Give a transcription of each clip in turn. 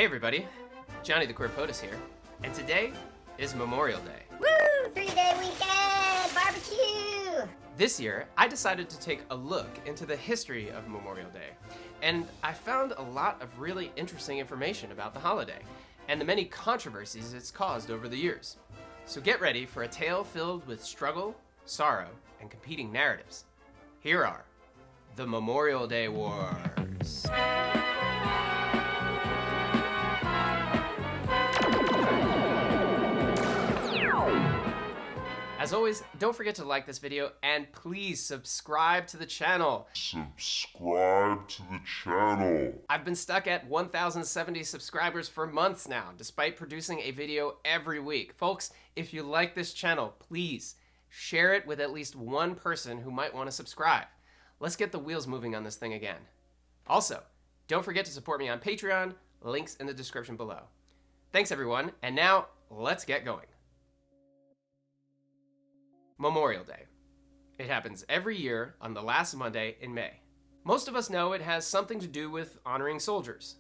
everybody, Johnny the Queer POTUS here, and today is Memorial Day. Woo! 3-day weekend barbecue! This year, I decided to take a look into the history of Memorial Day, and I found a lot of really interesting information about the holiday, and the many controversies it's caused over the years. So get ready for a tale filled with struggle, sorrow, and competing narratives. Here are the Memorial Day Wars. As always, don't forget to like this video and please subscribe to the channel. I've been stuck at 1,070 subscribers for months now, despite producing a video every week. Folks, if you like this channel, please share it with at least one person who might want to subscribe. Let's get the wheels moving on this thing again. Also, don't forget to support me on Patreon, links in the description below. Thanks everyone, and now let's get going. Memorial Day. It happens every year on the last Monday in May. Most of us know it has something to do with honoring soldiers.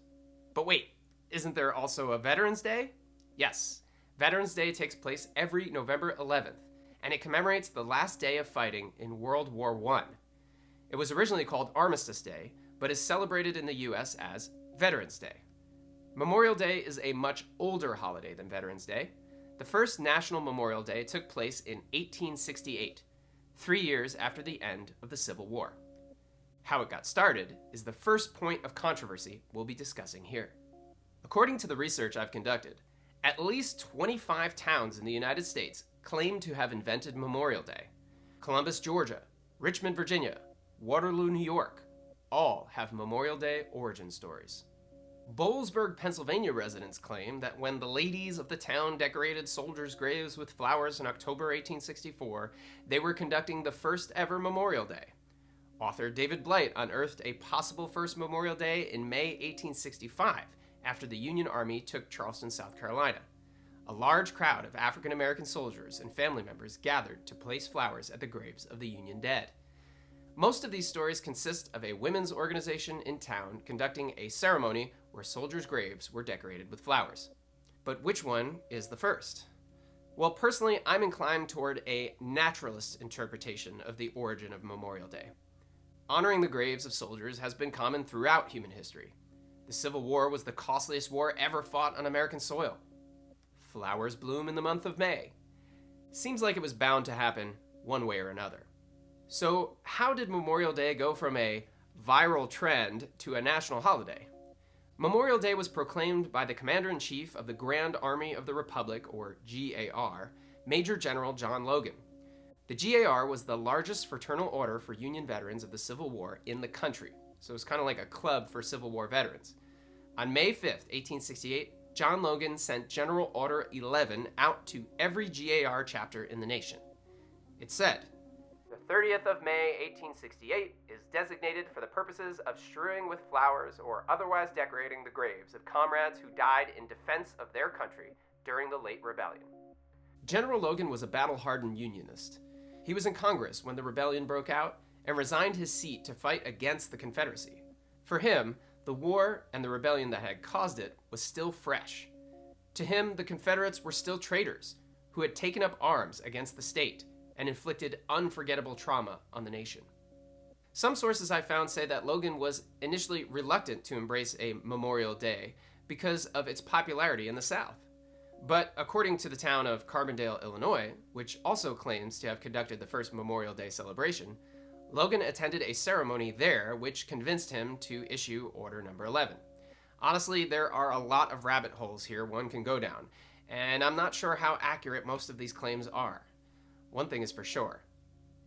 But wait, isn't there also a Veterans Day? Yes, Veterans Day takes place every November 11th, and it commemorates the last day of fighting in World War I. It was originally called Armistice Day, but is celebrated in the US as Veterans Day. Memorial Day is a much older holiday than Veterans Day. The first National Memorial Day took place in 1868, 3 years after the end of the Civil War. How it got started is the first point of controversy we'll be discussing here. According to the research I've conducted, at least 25 towns in the United States claim to have invented Memorial Day. Columbus, Georgia, Richmond, Virginia, Waterloo, New York, all have Memorial Day origin stories. Boalsburg, Pennsylvania residents claim that when the ladies of the town decorated soldiers' graves with flowers in October 1864, they were conducting the first ever Memorial Day. Author David Blight unearthed a possible first Memorial Day in May 1865, after the Union Army took Charleston, South Carolina. A large crowd of African American soldiers and family members gathered to place flowers at the graves of the Union dead. Most of these stories consist of a women's organization in town conducting a ceremony where soldiers' graves were decorated with flowers. But which one is the first? Well, personally, I'm inclined toward a naturalist interpretation of the origin of Memorial Day. Honoring the graves of soldiers has been common throughout human history. The Civil War was the costliest war ever fought on American soil. Flowers bloom in the month of May. Seems like it was bound to happen one way or another. So how did Memorial Day go from a viral trend to a national holiday? Memorial Day was proclaimed by the Commander-in-Chief of the Grand Army of the Republic, or GAR, Major General John Logan. The GAR was the largest fraternal order for Union veterans of the Civil War in the country, so it was kind of like a club for Civil War veterans. On May 5th, 1868, John Logan sent General Order 11 out to every GAR chapter in the nation. It said, "The 30th of May, 1868 is designated for the purposes of strewing with flowers or otherwise decorating the graves of comrades who died in defense of their country during the late rebellion." General Logan was a battle-hardened Unionist. He was in Congress when the rebellion broke out and resigned his seat to fight against the Confederacy. For him, the war and the rebellion that had caused it was still fresh. To him, the Confederates were still traitors who had taken up arms against the state and inflicted unforgettable trauma on the nation. Some sources I found say that Logan was initially reluctant to embrace a Memorial Day because of its popularity in the South. But according to the town of Carbondale, Illinois, which also claims to have conducted the first Memorial Day celebration, Logan attended a ceremony there which convinced him to issue Order Number 11. Honestly, there are a lot of rabbit holes here one can go down, and I'm not sure how accurate most of these claims are. One thing is for sure,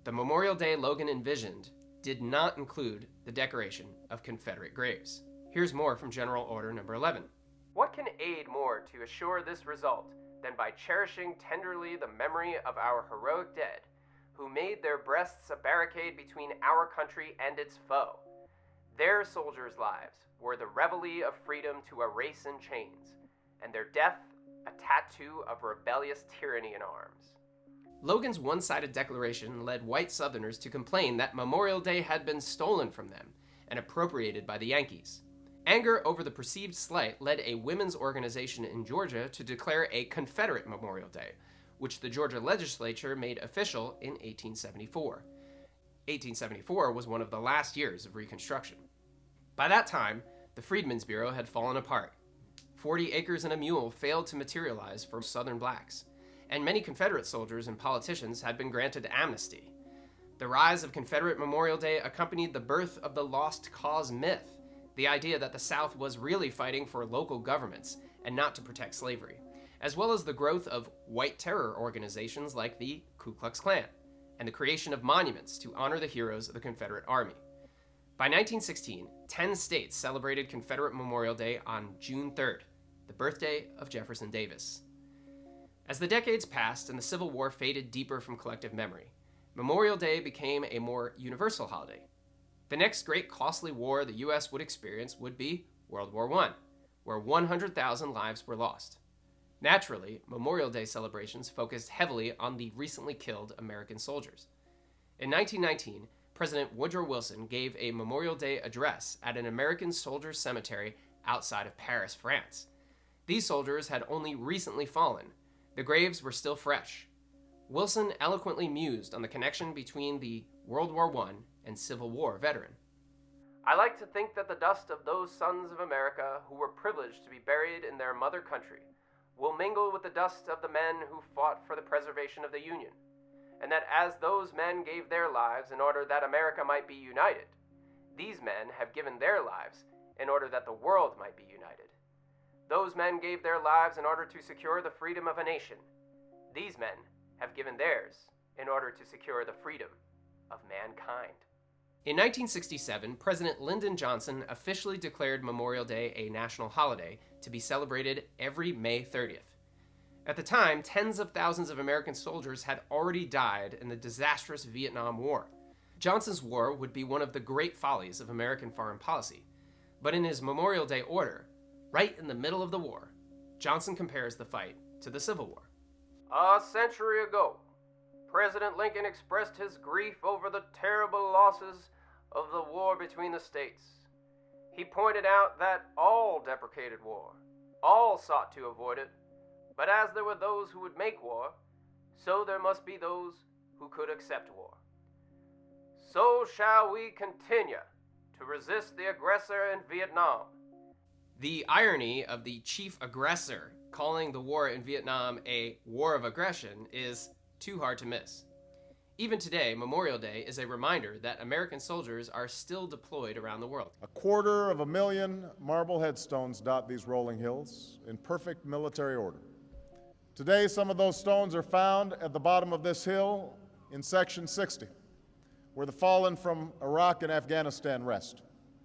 the Memorial Day Logan envisioned did not include the decoration of Confederate graves. Here's more from General Order Number 11. "What can aid more to assure this result than by cherishing tenderly the memory of our heroic dead, who made their breasts a barricade between our country and its foe? Their soldiers' lives were the reveille of freedom to a race in chains, and their death a tattoo of rebellious tyranny in arms." Logan's one-sided declaration led white Southerners to complain that Memorial Day had been stolen from them and appropriated by the Yankees. Anger over the perceived slight led a women's organization in Georgia to declare a Confederate Memorial Day, which the Georgia legislature made official in 1874. 1874 was one of the last years of Reconstruction. By that time, the Freedmen's Bureau had fallen apart. 40 acres and a mule failed to materialize for Southern blacks, and many Confederate soldiers and politicians had been granted amnesty. The rise of Confederate Memorial Day accompanied the birth of the lost cause myth, the idea that the South was really fighting for local governments and not to protect slavery, as well as the growth of white terror organizations like the Ku Klux Klan, and the creation of monuments to honor the heroes of the Confederate Army. By 1916, 10 states celebrated Confederate Memorial Day on June 3rd, the birthday of Jefferson Davis. As the decades passed and the Civil War faded deeper from collective memory, Memorial Day became a more universal holiday. The next great costly war the U.S. would experience would be World War I, where 100,000 lives were lost. Naturally, Memorial Day celebrations focused heavily on the recently killed American soldiers. In 1919, President Woodrow Wilson gave a Memorial Day address at an American soldiers' cemetery outside of Paris, France. These soldiers had only recently fallen. The graves were still fresh. Wilson eloquently mused on the connection between the World War I and Civil War veteran. "I like to think that the dust of those sons of America who were privileged to be buried in their mother country will mingle with the dust of the men who fought for the preservation of the Union, and that as those men gave their lives in order that America might be united, these men have given their lives in order that the world might be united. Those men gave their lives in order to secure the freedom of a nation. These men have given theirs in order to secure the freedom of mankind." In 1967, President Lyndon Johnson officially declared Memorial Day a national holiday to be celebrated every May 30th. At the time, tens of thousands of American soldiers had already died in the disastrous Vietnam War. Johnson's war would be one of the great follies of American foreign policy. But in his Memorial Day order, right in the middle of the war, Johnson compares the fight to the Civil War. "A century ago, President Lincoln expressed his grief over the terrible losses of the war between the states. He pointed out that all deprecated war, all sought to avoid it, but as there were those who would make war, so there must be those who could accept war. So shall we continue to resist the aggressor in Vietnam." The irony of the chief aggressor calling the war in Vietnam a war of aggression is too hard to miss. Even today, Memorial Day is a reminder that American soldiers are still deployed around the world. 250,000 marble headstones dot these rolling hills in perfect military order. Today, some of those stones are found at the bottom of this hill in Section 60, where the fallen from Iraq and Afghanistan rest.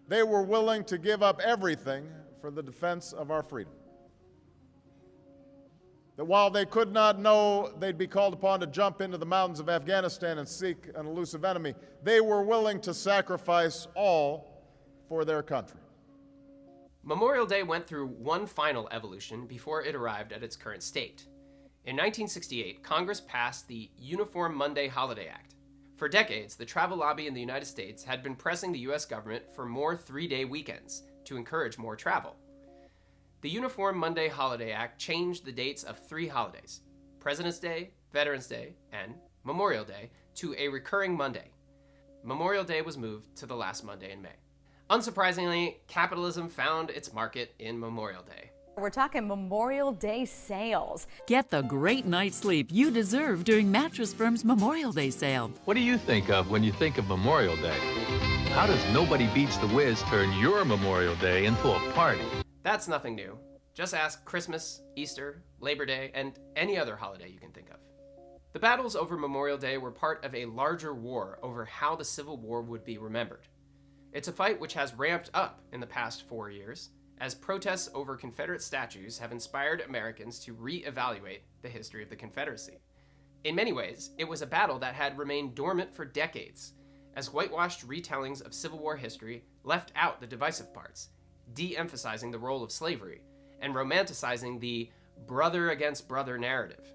They were willing to give up everything for the defense of our freedom. That while they could not know they'd be called upon to jump into the mountains of Afghanistan and seek an elusive enemy, they were willing to sacrifice all for their country. Memorial Day went through one final evolution before it arrived at its current state. In 1968, Congress passed the Uniform Monday Holiday Act. For decades, the travel lobby in the United States had been pressing the U.S. government for more three-day weekends to encourage more travel. The Uniform Monday Holiday Act changed the dates of three holidays, President's Day, Veterans Day, and Memorial Day, to a recurring Monday. Memorial Day was moved to the last Monday in May. Unsurprisingly, capitalism found its market in Memorial Day. We're talking Memorial Day sales. Get the great night's sleep you deserve during Mattress Firm's Memorial Day sale. What do you think of when you think of Memorial Day? How does Nobody Beats the Wiz turn your Memorial Day into a party? That's nothing new. Just ask Christmas, Easter, Labor Day, and any other holiday you can think of. The battles over Memorial Day were part of a larger war over how the Civil War would be remembered. It's a fight which has ramped up in the past 4 years, as protests over Confederate statues have inspired Americans to re-evaluate the history of the Confederacy. In many ways, it was a battle that had remained dormant for decades, as whitewashed retellings of Civil War history left out the divisive parts, de-emphasizing the role of slavery, and romanticizing the brother against brother narrative.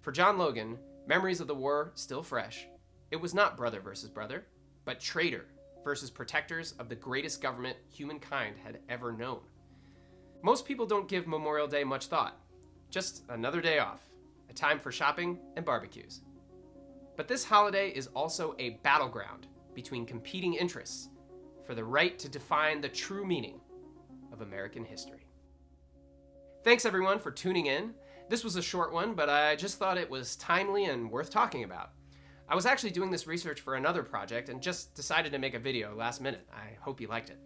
For John Logan, memories of the war still fresh, it was not brother versus brother, but traitor versus protectors of the greatest government humankind had ever known. Most people don't give Memorial Day much thought. Just another day off, a time for shopping and barbecues. But this holiday is also a battleground between competing interests for the right to define the true meaning of American history. Thanks everyone for tuning in. This was a short one, but I just thought it was timely and worth talking about. I was actually doing this research for another project and just decided to make a video last minute. I hope you liked it.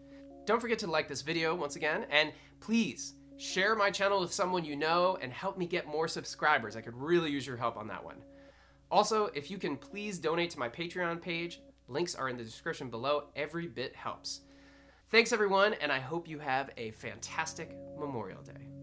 Don't forget to like this video once again, and please share my channel with someone you know and help me get more subscribers. I could really use your help on that one. Also, if you can please donate to my Patreon page, links are in the description below. Every bit helps. Thanks everyone, and I hope you have a fantastic Memorial Day.